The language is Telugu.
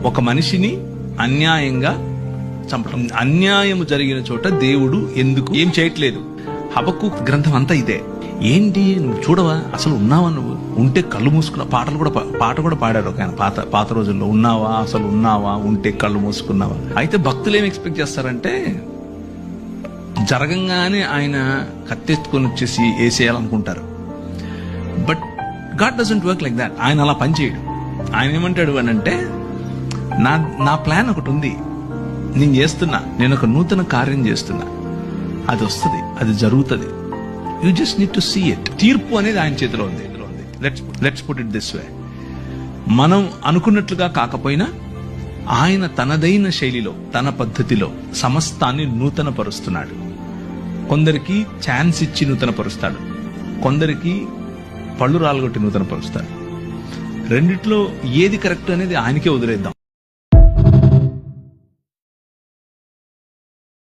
ఒక మనిషిని అన్యాయంగా చంపడం. అన్యాయము జరిగిన చోట దేవుడు ఎందుకు ఏం చేయట్లేదు? హబక్కూకు గ్రంథం అంతా ఇదే. ఏంటి నువ్వు చూడవా, అసలు ఉన్నావా, నువ్వు ఉంటే కళ్ళు మూసుకున్న పాట కూడా పాడారు ఒక ఆయన పాత రోజుల్లో. ఉన్నావా, అసలు ఉన్నావా, ఉంటే కళ్ళు మూసుకున్నావా. అయితే భక్తులు ఏం ఎక్స్పెక్ట్ చేస్తారంటే జరగంగానే ఆయన కత్తెత్తుకొని వచ్చేసి వేసేయాలనుకుంటారు. But god doesn't work like that. ఆయన అలా పనిచేయడు. ఆయన ఏమంటాడు అని అంటే, నా ప్లాన్ ఒకటి ఉంది, నేను చేస్తున్నా, నేను ఒక నూతన కార్యం చేస్తున్నా, అది వస్తుంది, అది జరుగుతుంది. You just need to see it. తీర్పు అనేది ఆయన చేతిలో ఉంది. Let's put it this way. మనం అనుకున్నట్లుగా కాకపోయినా ఆయన తనదైన శైలిలో, తన పద్ధతిలో సమస్తాన్ని నూతన పరుస్తున్నాడు. కొందరికి ఛాన్స్ ఇచ్చి నూతన పరుస్తాడు, కొందరికి పళ్ళు రాలగొట్టి నూతన పరుస్తాడు. రెండిట్లో ఏది కరెక్ట్ అనేది ఆయనకే వదిలేద్దాం.